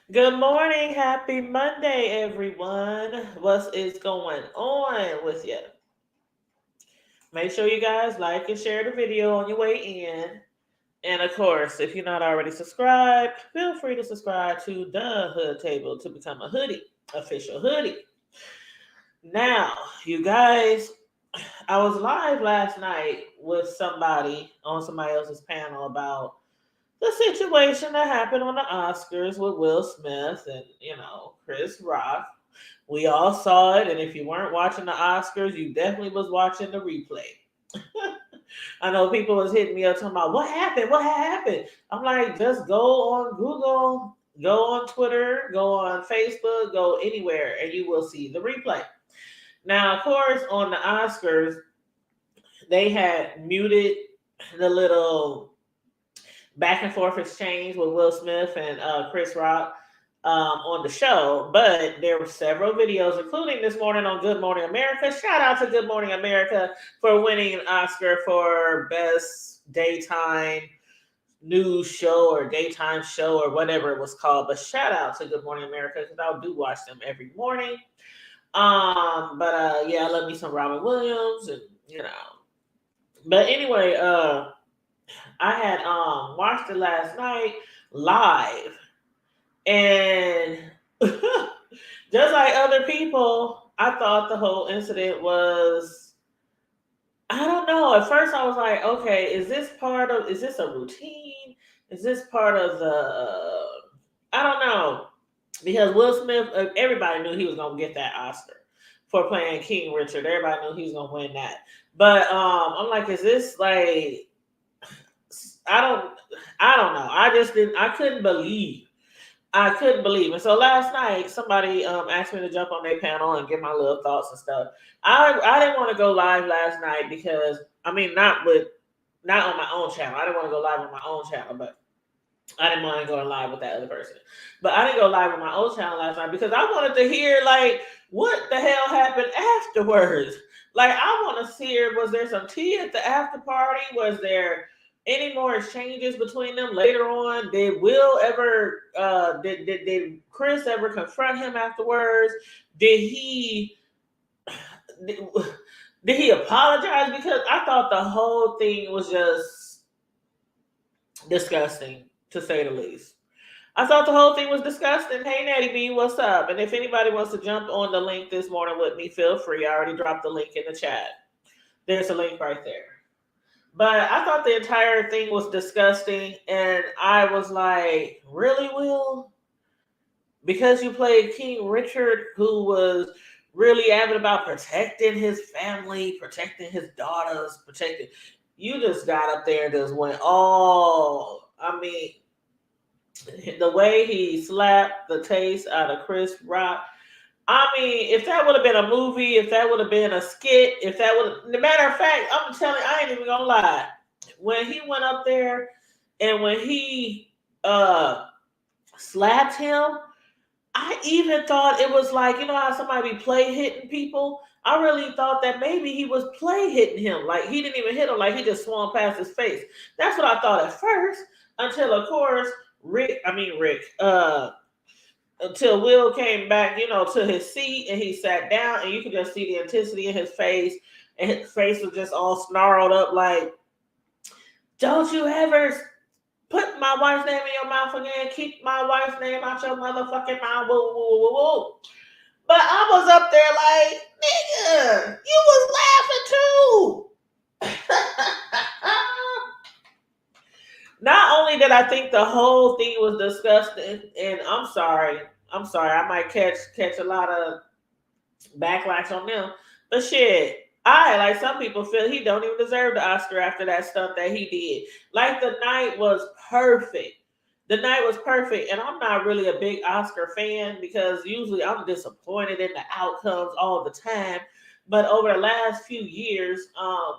Good morning. Happy Monday, everyone. What is going on with you? Make sure you guys like and share the video on your way in. And of course, if you're not already subscribed, feel free to subscribe to the Hood Table to become a hoodie, official hoodie. Now, you guys, I was live last night with somebody on somebody else's panel about the situation that happened on the Oscars with Will Smith and, Chris Rock. We all saw it, and if you weren't watching the Oscars, you definitely was watching the replay. I know people was hitting me up talking about what happened, what happened. I'm like, just go on Google, go on Twitter, go on Facebook, go anywhere, and you will see the replay. Now, of course, on the Oscars, they had muted the little back and forth exchange with Will Smith and Chris Rock on the show, but there were several videos, including this morning on Good Morning America. Shout out to Good Morning America for winning an Oscar for Best Daytime News Show or Daytime Show or whatever it was called. But shout out to Good Morning America because I do watch them every morning. But yeah, I love me some Robin Williams and But anyway, I had watched it last night live, and just like other people, I thought the whole incident was, I don't know. At first, I was like, okay, is this a routine? Is this part of I don't know. Because Will Smith, everybody knew he was going to get that Oscar for playing King Richard. Everybody knew he was going to win that. But I'm like, is this like, I don't, I don't know. I couldn't believe. And so last night, somebody asked me to jump on their panel and give my little thoughts and stuff. I didn't want to go live last night because I mean not on my own channel. I didn't want to go live on my own channel, but I didn't mind going live with that other person. But I didn't go live on my own channel last night because I wanted to hear like what the hell happened afterwards. Like I want to hear, was there some tea at the after party? Was there any more exchanges between them later on? Did Will ever did Chris ever confront him afterwards? Did he did, did he apologize? Because I thought the whole thing was just disgusting, to say the least. I thought the whole thing was disgusting. Hey, Natty B, what's up? And if anybody wants to jump on the link this morning with me, feel free. I already dropped the link in the chat. There's a link right there. But I thought the entire thing was disgusting. And I was like, really, Will? Because you played King Richard, who was really avid about protecting his family, protecting his daughters, protecting. You just got up there and just went, oh, I mean, the way he slapped the taste out of Chris Rock. I mean, if that would have been a movie, if that would have been a skit, if that would, the matter of fact, I'm telling, I ain't even gonna lie. When he went up there and when he slapped him, I even thought it was like, you know how somebody be play hitting people. I really thought that maybe he was play hitting him, like he didn't even hit him, like he just swung past his face. That's what I thought at first, until of course Rick, until Will came back, to his seat and he sat down and you could just see the intensity in his face and his face was just all snarled up like, don't you ever put my wife's name in your mouth again. Keep my wife's name out your motherfucking mouth. Woo, woo, woo, woo. But I was up there like, nigga, you was laughing too. Not only did I think the whole thing was disgusting, and I'm sorry, I might catch a lot of backlash on them, but shit, I like some people feel he don't even deserve the Oscar after that stuff that he did. Like the night was perfect. The night was perfect, and I'm not really a big Oscar fan because usually I'm disappointed in the outcomes all the time. But over the last few years, I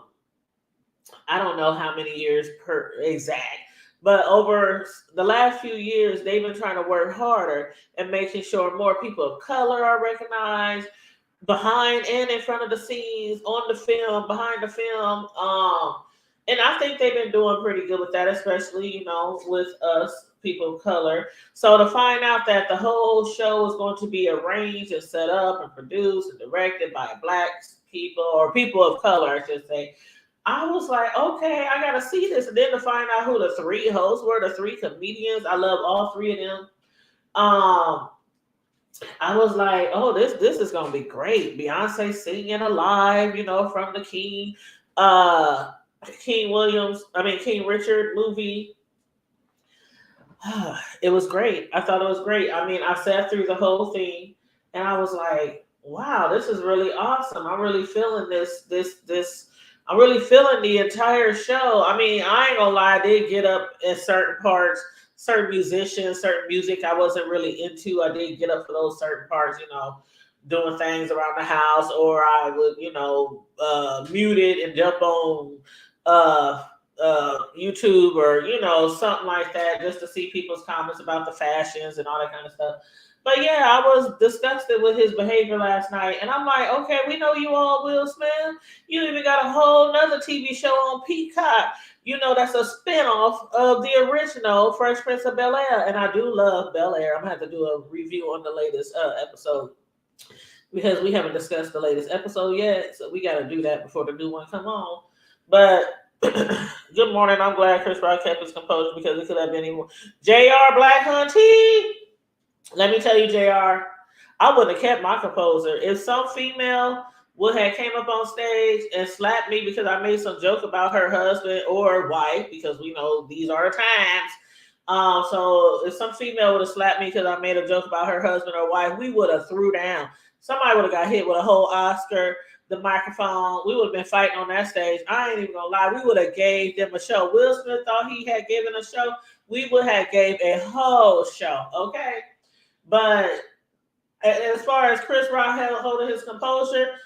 don't know how many years per exact, but over the last few years, they've been trying to work harder and making sure more people of color are recognized behind and in front of the scenes, on the film, behind the film. And I think they've been doing pretty good with that, especially with us. people of color. So to find out that the whole show is going to be arranged and set up and produced and directed by black people or people of color, I should say, I was like, okay, I gotta see this. And then to find out who the three hosts were, the three comedians, I love all three of them. I was like, oh, this is gonna be great. Beyonce singing alive, from the King Richard movie. It was great. I thought it was great. I mean, I sat through the whole thing and I was like, wow, this is really awesome. I'm really feeling this. I'm really feeling the entire show. I mean, I ain't gonna lie, I did get up in certain parts, certain musicians, certain music I wasn't really into. I did get up for those certain parts, doing things around the house, or I would, mute it and jump on uh YouTube or something like that just to see people's comments about the fashions and all that kind of stuff. But yeah, I was disgusted with his behavior last night, and I'm like, okay, we know you all, Will Smith. You even got a whole nother TV show on Peacock. That's a spinoff of the original Fresh Prince of Bel-Air, and I do love Bel-Air. I'm gonna have to do a review on the latest episode because we haven't discussed the latest episode yet, so we got to do that before the new one come on. But good morning. I'm glad Chris Rock kept his composure because it could have been anyone. JR Black Hunty. Let me tell you, JR, I wouldn't have kept my composure. If some female would have came up on stage and slapped me because I made some joke about her husband or wife, because we know these are the times. So if some female would have slapped me because I made a joke about her husband or wife, we would have threw down. Somebody would have got hit with a whole Oscar, the microphone. We would have been fighting on that stage. I ain't even gonna lie. We would have gave them a show. Will Smith thought he had given a show. We would have gave a whole show. Okay. But as far as Chris Rock holding his composure,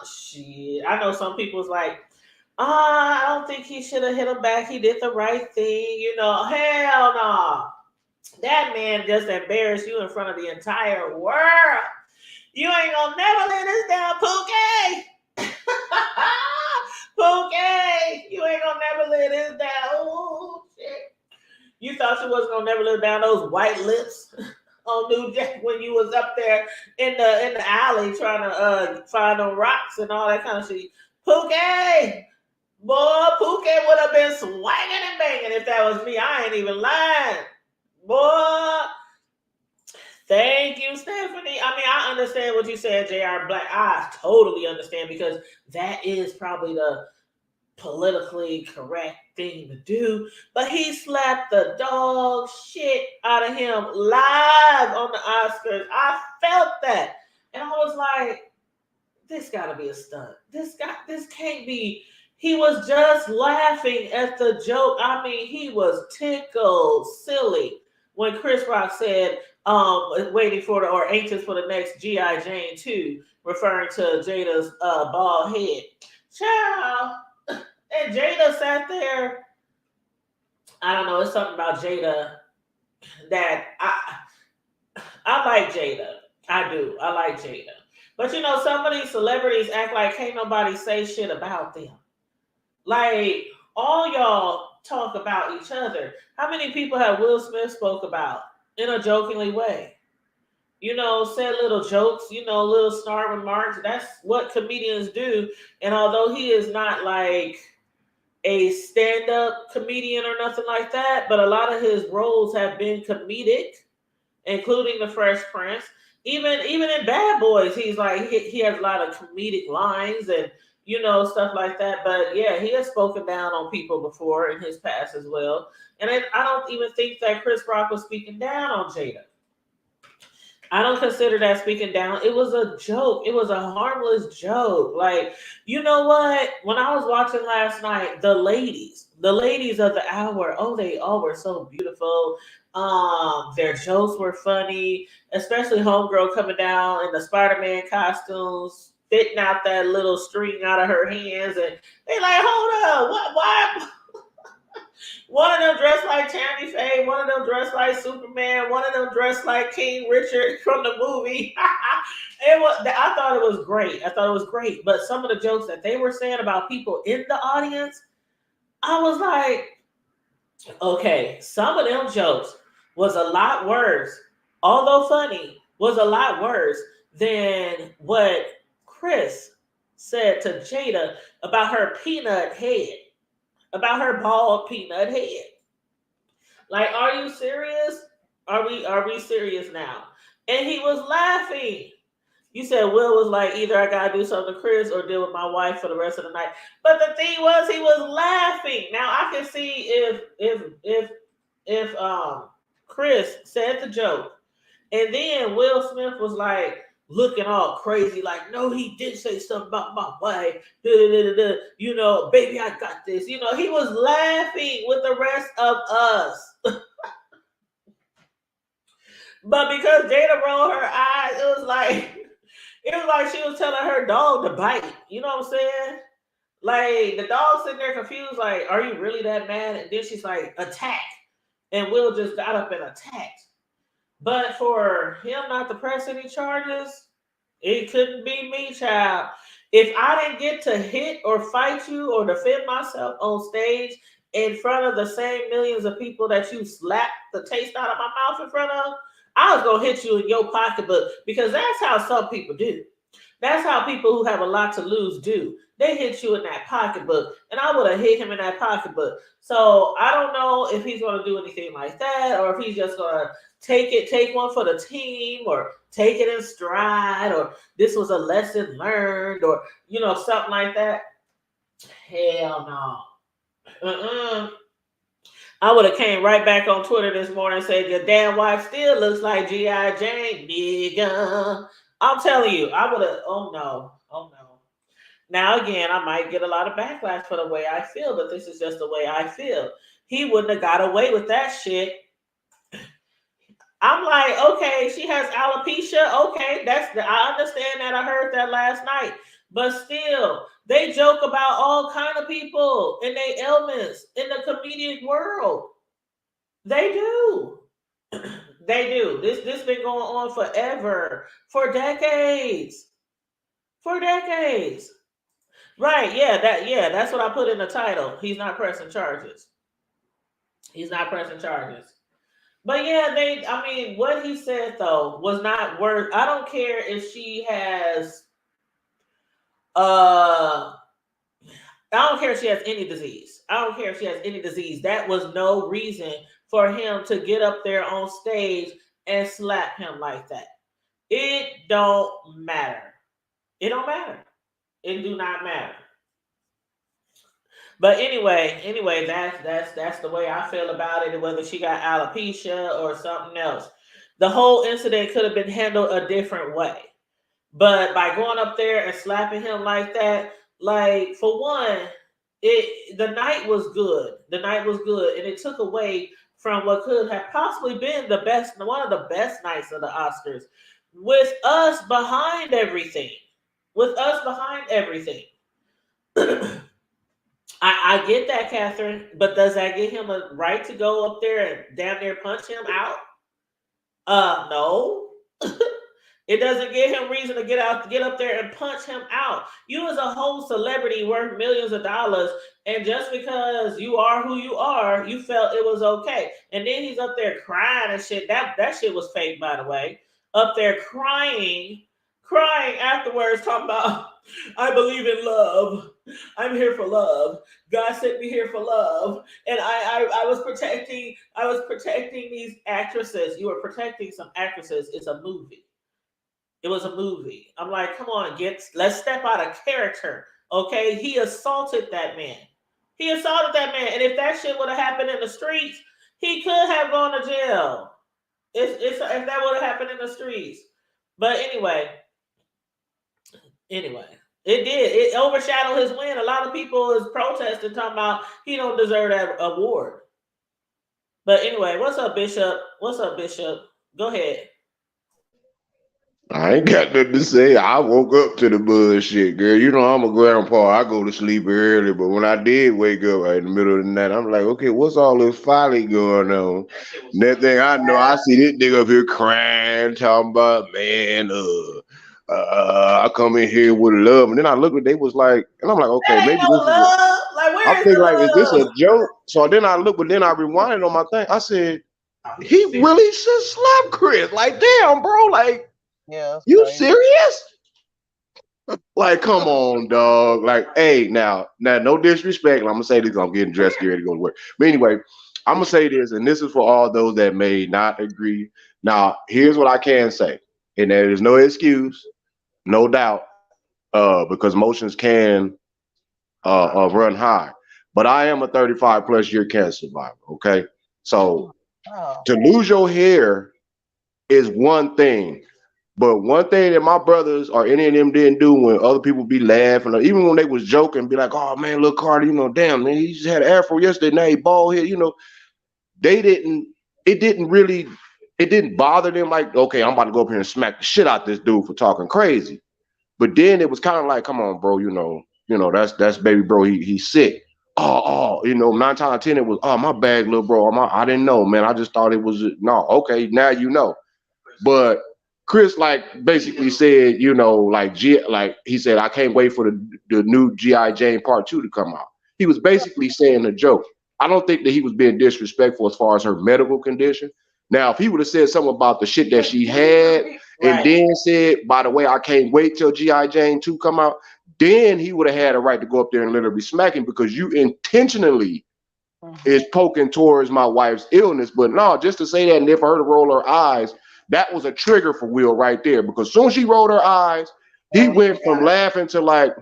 shit. I know some people's like, I don't think he should have hit him back. He did the right thing. Hell no. That man just embarrassed you in front of the entire world. You ain't gonna never let us down, Pookie. Pookie, you ain't gonna never let us down. Oh shit. You thought you wasn't gonna never let down those white lips on New Jack when you was up there in the alley trying to find them rocks and all that kind of shit. Pookie, boy, Pookie would have been swinging and banging if that was me. I ain't even lying, boy. Thank you, Stephanie. I mean, I understand what you said, JR Black. I totally understand because that is probably the politically correct thing to do. But he slapped the dog shit out of him live on the Oscars. I felt that. And I was like, this gotta be a stunt. This can't be. He was just laughing at the joke. I mean, he was tickled silly when Chris Rock said, waiting for or anxious for the next G.I. Jane 2, referring to Jada's bald head. Child. And Jada sat there. I don't know. It's something about Jada that I like Jada. I do. I like Jada. But some of these celebrities act like can't nobody say shit about them. Like, all y'all talk about each other. How many people have Will Smith spoke about in a jokingly way? Said little jokes, little snark remarks. That's what comedians do. And although he is not like a stand-up comedian or nothing like that, but a lot of his roles have been comedic, including the Fresh Prince. Even in Bad Boys, he's like he has a lot of comedic lines and stuff like that. But yeah, he has spoken down on people before in his past as well. And I don't even think that Chris Rock was speaking down on Jada. I don't consider that speaking down. It was a joke. It was a harmless joke. Like, you know what? When I was watching last night, the ladies of the hour, they all were so beautiful. Their jokes were funny, especially Homegirl coming down in the Spider-Man costumes, spitting out that little string out of her hands, and they like, hold up, why? One of them dressed like Tammy Faye, one of them dressed like Superman, one of them dressed like King Richard from the movie. I thought it was great. But some of the jokes that they were saying about people in the audience, I was like, Okay, some of them jokes was a lot worse, although funny, was a lot worse than what Chris said to Jada about her peanut head, about her bald peanut head. Like, are you serious? Are we serious now? And he was laughing. You said Will was like, either I gotta do something to Chris or deal with my wife for the rest of the night. But the thing was, he was laughing. Now I can see if Chris said the joke, and then Will Smith was like looking all crazy, like, no, he did say something about my wife. Da, da, da, da, da. You know, baby, I got this. You know, he was laughing with the rest of us. But because Jada rolled her eyes, it was like she was telling her dog to bite. You know what I'm saying? Like the dog sitting there confused, like, are you really that mad? And then she's like, attack. And Will just got up and attacked. But for him not to press any charges, it couldn't be me, child. If I didn't get to hit or fight you or defend myself on stage in front of the same millions of people that you slapped the taste out of my mouth in front of, I was gonna hit you in your pocketbook, because that's how some people do. That's how people who have a lot to lose do. They hit you in that pocketbook, and I would have hit him in that pocketbook. So I don't know if he's going to do anything like that, or if he's just going to take one for the team, or take it in stride, or this was a lesson learned, or something like that. Hell no. I would have came right back on Twitter this morning and said, your damn wife still looks like G.I. Jane, nigga. I'm telling you, I would have, oh no. Now, again, I might get a lot of backlash for the way I feel, but this is just the way I feel. He wouldn't have got away with that shit. I'm like, okay, she has alopecia. Okay, I understand that. I heard that last night. But still, they joke about all kind of people and their ailments in the comedic world. They do. They do. This been going on forever, for decades. For decades. Right, that's what I put in the title. He's not pressing charges. He's not pressing charges. But yeah, what he said though was not worth. I don't care if she has I don't care if she has any disease. I don't care if she has any disease. That was no reason for him to get up there on stage and slap him like that. It don't matter. It don't matter. It do not matter. But anyway, that's the way I feel about it. Whether she got alopecia or something else, the whole incident could have been handled a different way. But by going up there and slapping him like that, like, for one, the night was good. The night was good, and it took away from what could have possibly been one of the best nights of the Oscars, with us behind everything. With us behind everything. I get that, Catherine, but does that give him a right to go up there and damn near punch him out? No. It doesn't give him reason to get up there and punch him out. You as a whole celebrity worth millions of dollars, and just because you are who you are, you felt it was okay. And then he's up there crying and shit. That shit was fake, by the way. Up there crying afterwards, talking about, I believe in love. I'm here for love. God sent me here for love. And I was protecting these actresses. You were protecting some actresses. It's a movie. It was a movie. I'm like, come on, let's step out of character. Okay. He assaulted that man. And if that shit would have happened in the streets, he could have gone to jail. If that would have happened in the streets. But anyway, it did. It overshadowed his win. A lot of people is protesting, talking about he don't deserve that award. But anyway, what's up, Bishop? Go ahead. I ain't got nothing to say. I woke up to the bullshit, girl. You know I'm a grandpa. I go to sleep early, but when I did wake up in the middle of the night, I'm like, okay, what's all this folly going on? Next thing I know, I see this nigga up here crying, talking about, man, I come in here with love, and then I look at they was like, and I'm like, okay, That ain't maybe no this is love. Like, I'm where is thinking the like, is this a love? joke? So then I look, but then I rewinded on my thing. I said, he really just slapped Chris. Like, damn, bro. Like, Yeah, that's you crazy. serious? Like, come on, dog. Like, hey, now, no disrespect. I'm gonna say this. I'm getting dressed, get ready to go to work. But anyway, I'm gonna say this, and this is for all those that may not agree. Now, here's what I can say, and there is no excuse, no doubt, because emotions can run high. But I am a 35 plus year cancer survivor. Okay, so Oh, to lose your hair is one thing. But one thing that my brothers or any of them didn't do when other people be laughing, or even when they was joking, be like, "Oh man, look, Carter, damn man, he just had an afro yesterday, now he bald head." They didn't. It didn't really. It didn't bother them. Like, okay, I'm about to go up here and smack the shit out this dude for talking crazy. But then it was kind of like, come on, bro, that's baby bro. He's sick. Oh, 9 times out of 10 it was, oh my bad, little bro. I didn't know, man. I just thought it was no. Okay, now you know. But Chris like basically said, like he said, I can't wait for the new G.I. Jane Part 2 to come out. He was basically saying a joke. I don't think that he was being disrespectful as far as her medical condition. Now, if he would have said something about the shit that she had and Right. then said, by the way, I can't wait till G.I. Jane 2 come out, then he would have had a right to go up there and literally smack him because you intentionally is poking towards my wife's illness. But no, just to say that and then for her to roll her eyes, that was a trigger for Will right there because soon as she rolled her eyes, he went from laughing to like,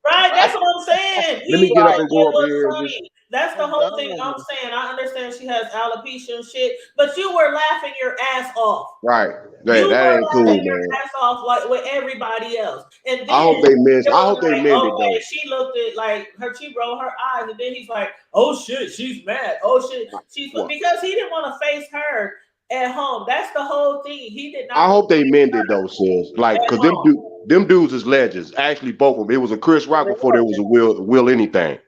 Right, that's what I'm saying. let He me get up thought and it go up was here and just funny. That's the I'm whole thing I'm done. saying. I understand she has alopecia and shit, but you were laughing your ass off. right. You That were ain't cool, laughing your man. ass off like with everybody else. And then I hope they missed. it I was hope they like, mended okay, though. she looked at like she rolled her eyes, and then he's like, oh shit, she's mad. Oh shit, she's What? because he didn't want to face her at home. That's the whole thing. He did I not want hope to they face mended her though, sis. Like, at cause home. them dudes is legends. Actually, both of them. It was a Chris Rock before there was a Will anything.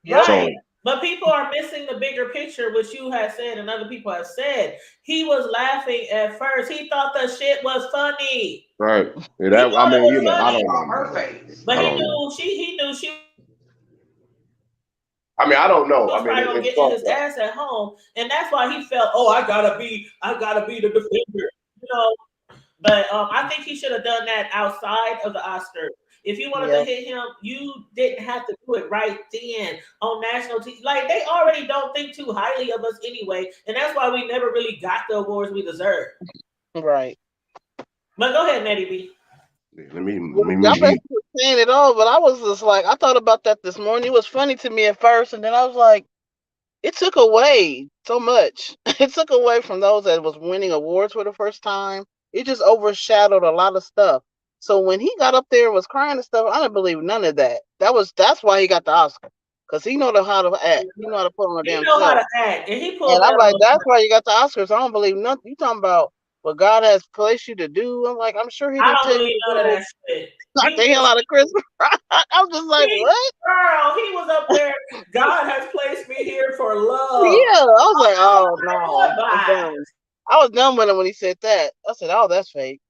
Yeah. So Right. But people are missing the bigger picture, which you have said and other people have said. He was laughing at first. He thought the shit was funny. right. Yeah, He that I thought it mean, was I funny. don't know. Man. But I don't know. he knew she I mean, I don't know. was I mean, probably gonna it's get in fucked his up. ass at home. And that's why he felt, oh, I gotta be the defender. You know, but I think he should have done that outside of the Oscar. If you wanted to Yeah. hit him, you didn't have to do it right then on national TV. Like they already don't think too highly of us anyway, and that's why we never really got the awards we deserve. Right. But go ahead, Nettie B. Let me Y'all see. basically saying it all, but I was just like, I thought about that this morning. It was funny to me at first, and then I was like, it took away so much. It took away from those that was winning awards for the first time. It just overshadowed a lot of stuff. So when he got up there and was crying and stuff, I didn't believe none of that. That's why he got the Oscar. Because he know how to act. He know how to put on a He damn know how show. to act, and he pulled And I'm that like, off. that's why you got the Oscars. I don't believe nothing. You talking about what God has placed you to do. I'm like, I'm sure he I didn't don't tell you believe to none of go that shit. knock the hell out of Chris Rock. I'm just like, what? Girl, he was up there. God has placed me here for love. Yeah. I was like, oh no. I'm Goodbye. done. I was done with him when he said that. I said, oh, that's fake.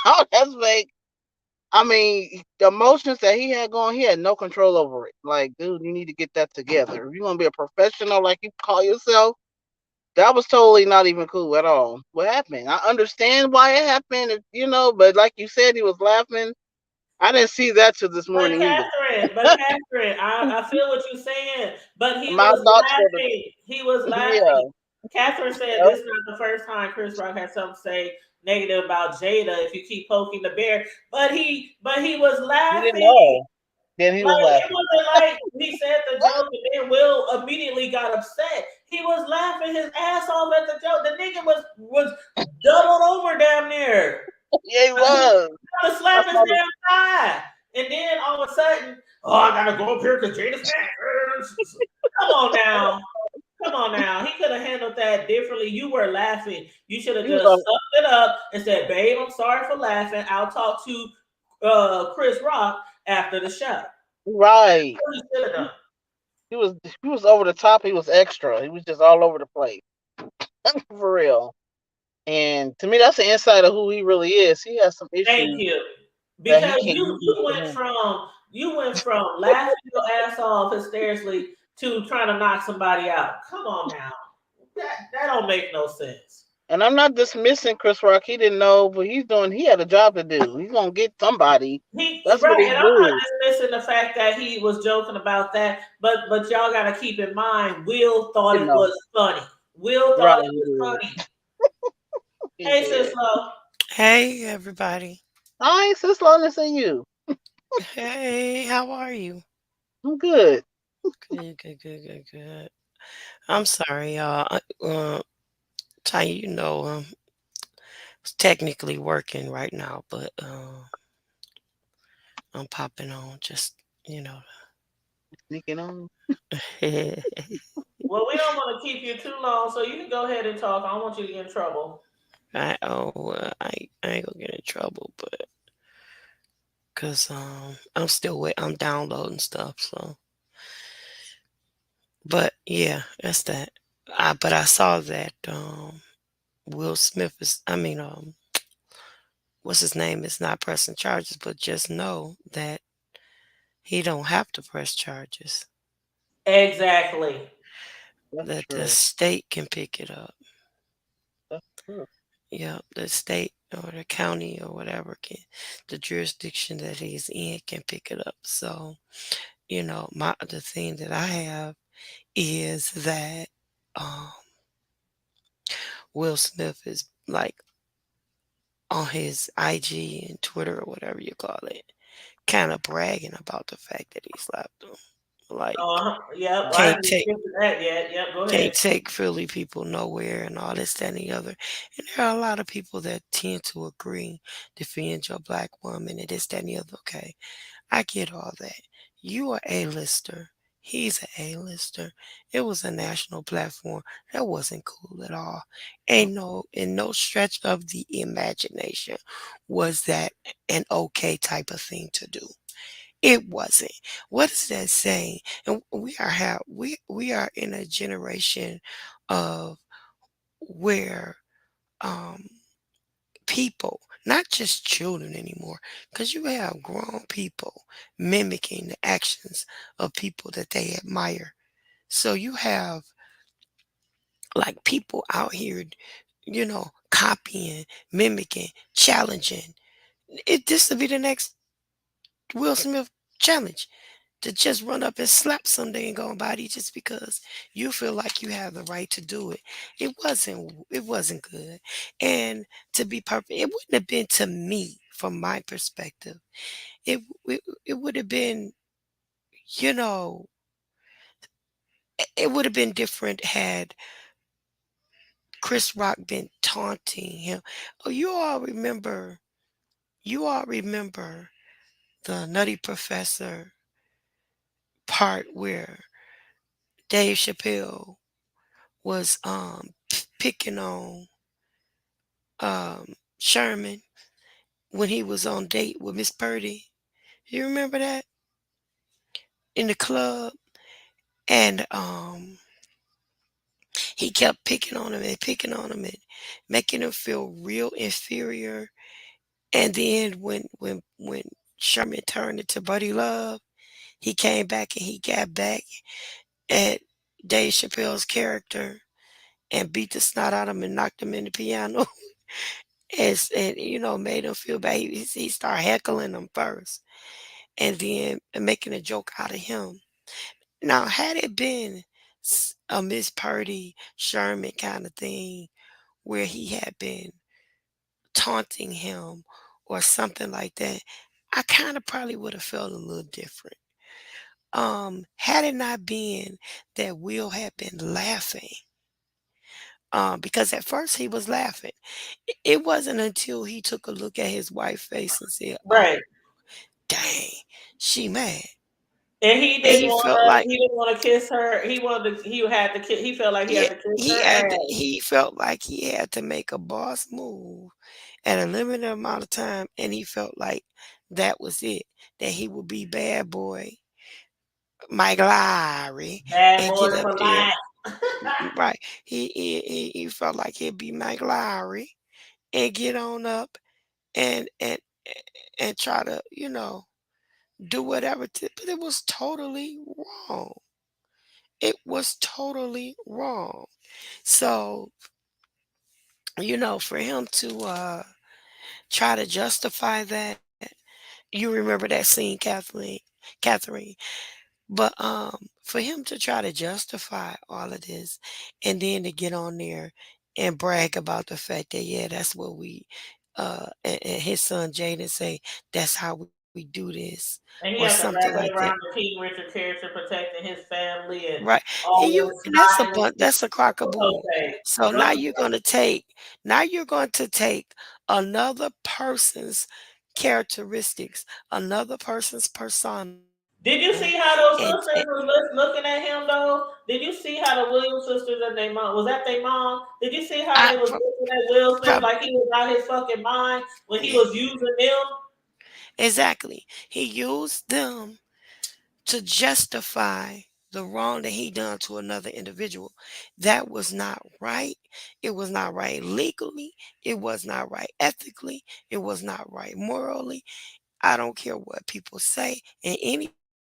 Oh, that's fake. I mean, the emotions that he had going, he had no control over it. Like, dude, you need to get that together. If you're gonna be a professional like you call yourself, that was totally not even cool at all. What happened? I understand why it happened, but like you said, he was laughing. I didn't see that till this But morning either. Catherine, I feel what you're saying, but he My was thoughts were laughing. He was yeah. laughing. Catherine said Yep. this is not the first time Chris Rock had something to say negative about Jada if you keep poking the bear. But he was He didn't laughing. know. Then he was Like it laughing. wasn't like he said the joke and then Will immediately got upset. He was laughing his ass off at the joke. The nigga was doubled over down there. Yeah, he was. To slap I his saw the damn thigh. And then all of a sudden, oh, I gotta go up here because Jada's mad. Come on now. Come on now. He could have handled that differently. You were laughing. You should have he was just sucked it up and said, babe, I'm sorry for laughing. I'll talk to Chris Rock after the show. right. What he should have done. He was over the top. He was extra. He was just all over the place. For real. And to me, that's the insight of who he really is. He has some Thank issues you. that he Because can't. you went from You went from laughing your ass off hysterically to trying to knock somebody out. Come on now. That don't make no sense. And I'm not dismissing Chris Rock. He didn't know, but he's doing. He had a job to do. He's gonna get somebody. He That's what right, he and I'm not do. dismissing the fact that he was joking about that, but y'all gotta keep in mind, Will thought You it know, was funny. Will right? thought it He was did. funny. He Hey, sis, did. love. Hey, everybody. I ain't so slow to you. Hey, how are you? I'm good. Good, good, good, good, good. I'm sorry, y'all. Tanya, technically working right now, but I'm popping on just, you know. Sneaking on. Well, we don't want to keep you too long, so you can go ahead and talk. I don't want you to get in trouble. I ain't gonna get in trouble, but cause I'm still I'm downloading stuff, so. But yeah, that's that. But I saw that Will Smith is, what's his name is not pressing charges, but just know that he don't have to press charges. Exactly. That's That the true. state can pick it up. That's true. Yeah, the state or the county or whatever can, the jurisdiction that he's in can pick it up. So, the thing that I have is that um, Will Smith is like on his IG and Twitter or whatever you call it, kind of bragging about the fact that he slapped him. Like, Yep, I can't haven't take skipped to that yet. Yep, go can't ahead. take Philly people nowhere and all this, that, and the other. And there are a lot of people that tend to agree, defend your black woman and this, that, and the other. Okay, I get all that. You are A-lister. He's an A-lister. It was a national platform. That wasn't cool at all. In no stretch of the imagination was that an okay type of thing to do. It wasn't. What is that saying? And we are in a generation of where um people, not just children anymore, because you have grown people mimicking the actions of people that they admire. So you have like people out here, copying, mimicking, challenging. This will be the next Will Smith challenge. To just run up and slap somebody and go about it just because you feel like you have the right to do it. It wasn't good. And to be perfect, it wouldn't have been to me from my perspective. It would have been, you know, it would have been different had Chris Rock been taunting him. Oh, you all remember the Nutty Professor part where Dave Chappelle was picking on Sherman when he was on date with Miss Purdy. You remember that in the club? And he kept picking on him and making him feel real inferior. And then when Sherman turned into Buddy Love, he came back and he got back at Dave Chappelle's character and beat the snot out of him and knocked him in the piano. And made him feel bad. He started heckling him first and then making a joke out of him. Now, had it been a Miss Purdy Sherman kind of thing where he had been taunting him or something like that, I kind of probably would have felt a little different. Had it not been that Will had been laughing, because at first he was laughing. It wasn't until he took a look at his wife's face and said, "Oh, Right. dang, she mad." And he And didn't he want felt to. like, He didn't want to kiss her. He wanted. To, he had to. He felt like he yeah, had to kiss her ass. he felt like he had to make a boss move at a limited amount of time, and he felt like that was it. That he would be bad boy Mike Lowry Bad and boy get up for there. life. Right. He felt like he'd be Mike Lowry and get on up and and try to, do whatever, but it was totally wrong. It was totally wrong. So, for him to try to justify that, you remember that scene, Catherine. But for him to try to justify all of this and then to get on there and brag about the fact that yeah, that's what we and his son Jaden say that's how we do this or And he has something to like wrap it that. around the King Richard character protecting his family and Right. all this nine. That's a crock of bull. Okay. So No, now you're going to take another person's characteristics, another person's persona, did you and see how those sisters was looking at him though? Did you see how the Williams sisters and their mom was that their mom? Did you see how I they was looking at Will Smith like he was out his fucking mind when he was using them? exactly. He used them to justify the wrong that he done to another individual. That was not right. It was not right legally. It was not right ethically. It was not right morally. I don't care what people say. And anybody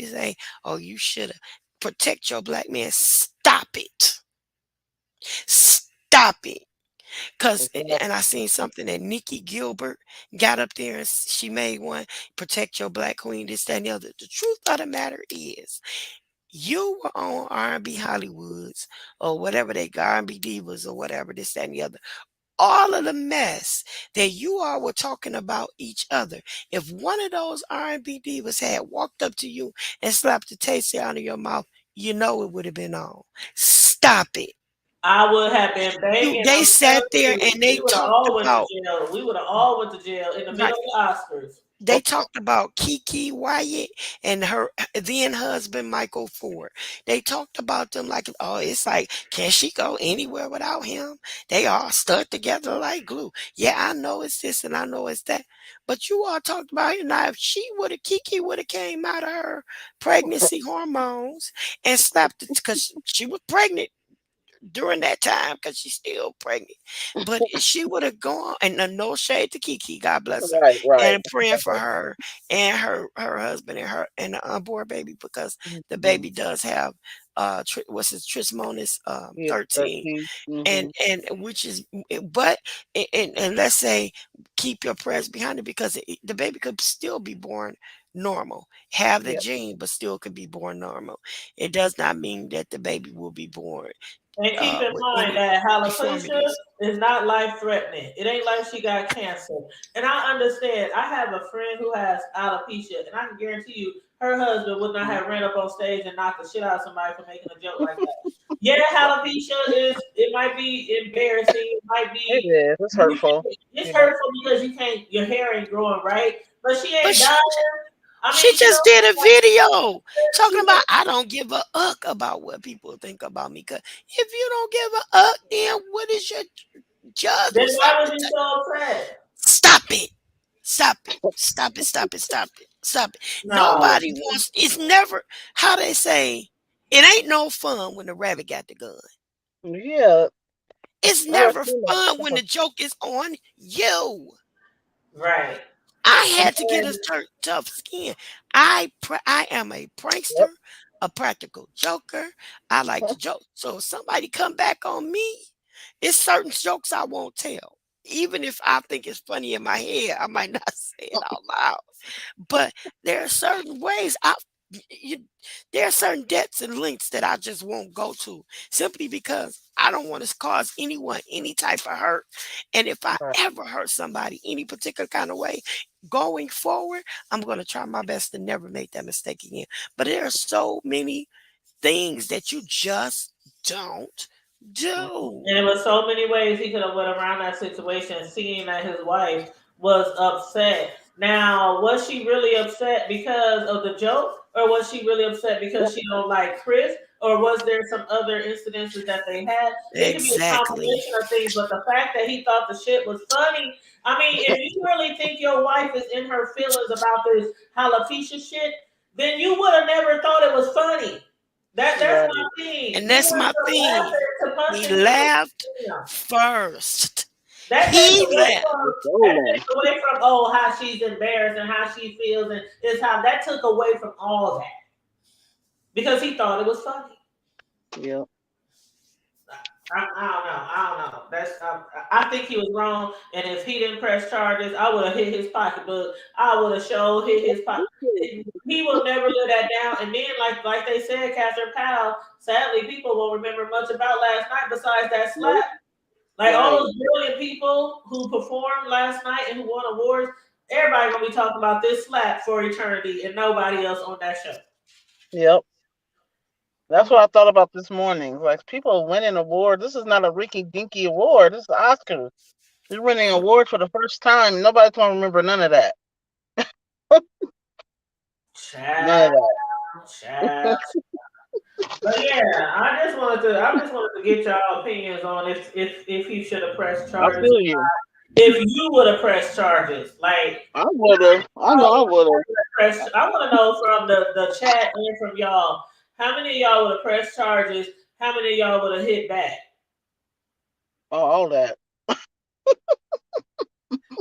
to say, oh, you should have protect your black man. Stop it. Stop it. And I seen something that Nikki Gilbert got up there and she made one, protect your black queen, this, that, and the other. The truth of the matter is, you were on R&B Hollywoods or whatever they R&B divas or whatever, this, that, and the other. All of the mess that you all were talking about each other. If one of those R&B divas had walked up to you and slapped the taste out of your mouth, it would have been on. Stop it. I would have been begging. They I'm sat telling there you, and they we would have talked all went to about jail. We would have all went to jail in the right. middle of the Oscars. They talked about Kiki Wyatt and her then husband Michael Ford. They talked about them like, oh, it's like, can she go anywhere without him? They all stuck together like glue. Yeah, I know it's this and I know it's that. But you all talked about it. Now, if Kiki would have came out of her pregnancy hormones and slapped it because she was pregnant during that time because she's still pregnant. But she would have gone, and no shade to Kiki, God bless her, Right, right. and praying for her and her husband and her and the unborn baby because the Mhm. baby does have what's his Trismonis Yeah, 13 13. and which is but and let's say keep your prayers behind it because the baby could still be born normal, have the Yep. gene but still could be born normal. It does not mean that the baby will be born And keep in with mind any that alopecia deformities. is not life threatening. It ain't like she got cancer. And I understand. I have a friend who has alopecia, and I can guarantee you her husband would not have ran up on stage and knocked the shit out of somebody for making a joke like that. Yeah, alopecia it might be embarrassing. It might It be is. It's hurtful. it's Yeah. hurtful because your hair ain't growing right. But she But ain't dying. I she mean, she just don't did a video talking she about I don't give a uck about what people think about me. Cause if you don't give a uck, then what is your judge then was why like was to you tell? so upset? Stop it. Stop it. Stop it. Stop it. Stop it. Stop it. No. Nobody wants it's never how they say it ain't no fun when the rabbit got the gun. Yeah. It's I never never seen that fun when before. the joke is on you. Right. I And had to get a then tough skin. I am a Yep. prankster, a practical joker. I like to joke. So if somebody come back on me, it's certain jokes I won't tell. Even if I think it's funny in my head, I might not say it out loud. But there are certain ways you, there are certain depths and lengths that I just won't go to simply because I don't want to cause anyone any type of hurt. And if I Right. ever hurt somebody any particular kind of way, going forward, I'm going to try my best to never make that mistake again. But there are so many things that you just don't do. And there was so many ways he could have went around that situation, seeing that his wife was upset. Now, was she really upset because of the joke, or was she really upset because she don't like Chris, or was there some other incidences that they had? It could be a Exactly. combination of things, but the fact that he thought the shit was funny. I mean, if you really think your wife is in her feelings about this alopecia shit, then you would have never thought it was funny. That's my Right. thing. And You that's went my from thing. laughing to He punching him. laughed first. That takes He away left. from So that long. takes away from how she's embarrassed and how she feels and is how that took away from all that because he thought it was funny. Yeah. I don't know. I think he was wrong. And if he didn't press charges, I would have hit his pocketbook. I would have showed hit his pocket. He will never live that down. And then, like they said, Catherine Powell. Sadly, people won't remember much about last night besides that slap. Like all those brilliant people who performed last night and who won awards, everybody gonna be talking about this slap for eternity, and nobody else on that show. Yep. That's what I thought about this morning. Like people winning awards. This is not a Ricky Dinky award. This is Oscars. You're winning an award for the first time. Nobody's gonna remember none of that. None of that. Child. But yeah, I just wanted to get y'all opinions on if he should have pressed I charges. feel you. If you would have pressed charges, like I would have. I know I would have. I want to know from the chat and from y'all, how many of y'all would have pressed charges? How many of y'all would have hit back? Oh, all that.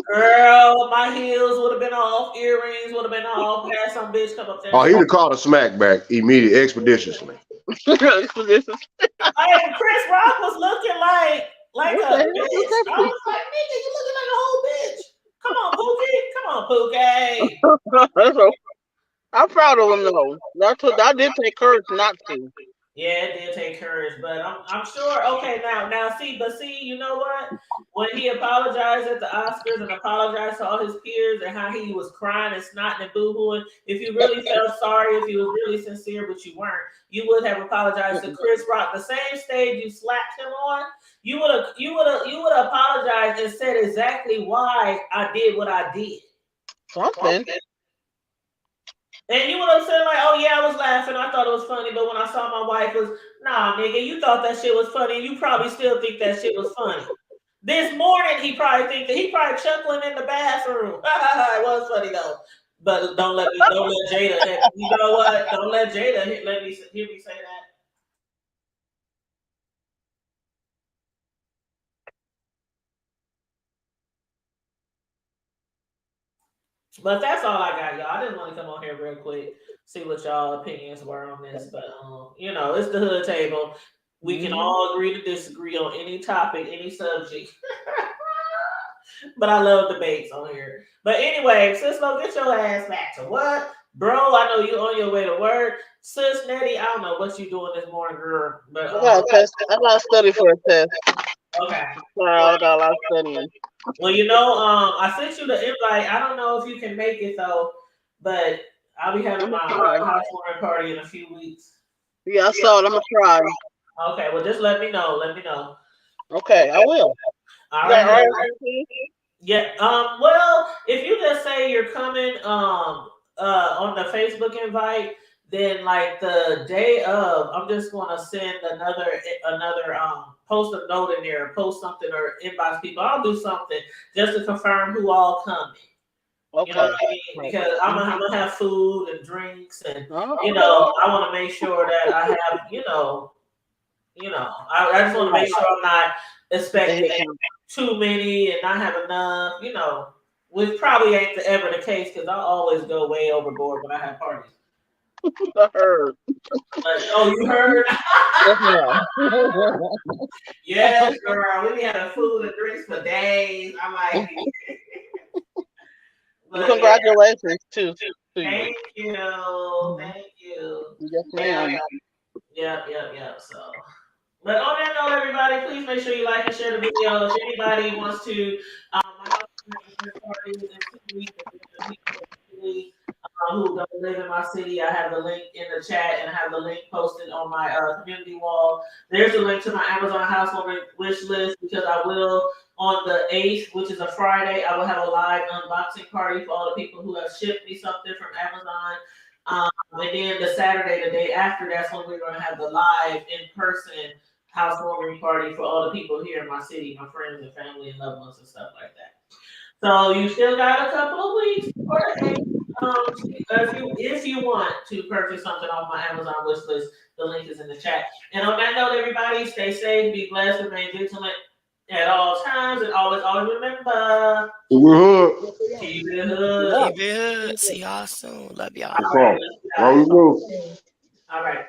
Girl, my heels would have been off, earrings would have been off. Had some bitch come up there. Oh, he'd have called a smack back immediately, expeditiously. This is- Like Chris Rock was looking like What a the hell? bitch. I was like, nigga, you looking like a whole bitch. Come on, Pookie. Come on, Pookie. That's a- I'm proud of him though. I did take courage not to. Yeah, it did take courage, but I'm sure. Okay, now see, you know what? When he apologized at the Oscars and apologized to all his peers and how he was crying and snotting and boo-hooing, if you really felt sorry, if you was really sincere, but you weren't, you would have apologized to Chris Rock. The same stage you slapped him on, you would have apologized and said exactly why I did what I did. Something. And you would have said like, "Oh yeah, I was laughing. I thought it was funny." But when I saw my wife was, nah, nigga, you thought that shit was funny. You probably still think that shit was funny. This morning, he probably chuckling in the bathroom. It was funny though. But don't let Jada. You know what? Don't let Jada hear me say that. But that's all I got, y'all. I just want to come on here real quick, see what y'all opinions were on this. But it's the hood table. We can all agree to disagree on any topic, any subject. But I love debates on here. But anyway, Cislo, get your ass back to what? Bro, I know you on your way to work. Sis Nettie, I don't know what you doing this morning, girl. But I got to study for a test. Okay. I got a lot of studying. Well, I sent you the invite. I don't know if you can make it though, but I'll be having my housewarming party in a few weeks. Yeah, I saw it. I'm gonna try. Okay, well, just let me know. Okay, I will. All right. Yeah. Well, if you just say you're coming on the Facebook invite, then like the day of, I'm just gonna send another post a note in there, post something or inbox people. I'll do something just to confirm who all coming. Okay. You know what I mean? Because I'm gonna have food and drinks, and Okay. I want to make sure that I have, I just want to make sure I'm not expecting too many and not have enough, which probably ain't ever the case because I always go way overboard when I have parties. I heard. You heard? Yeah. Yes, girl. We be having food and drinks for days. I'm like, congratulations too. Thank you. Yes, ma'am. Yep. So, but on that note, everybody, please make sure you like and share the video. If anybody wants to, my house party is in 2 weeks. Who don't live in my city, I have the link in the chat and I have the link posted on my community wall. There's a link to my Amazon housewarming wish list because I will on the 8th, which is a Friday, I will have a live unboxing party for all the people who have shipped me something from Amazon. And then the Saturday, the day after, that's when we're going to have the live in-person housewarming party for all the people here in my city, my friends and family and loved ones and stuff like that. So you still got a couple of weeks for the 8th. If you want to purchase something off my Amazon wish list, the link is in the chat. And on that note, everybody, stay safe, be blessed, remain vigilant, at all times, and always remember, We're hood. keep it hood. Keep it hood. See y'all soon. Love y'all. No All right, problem. let's get How out. you doing? All right.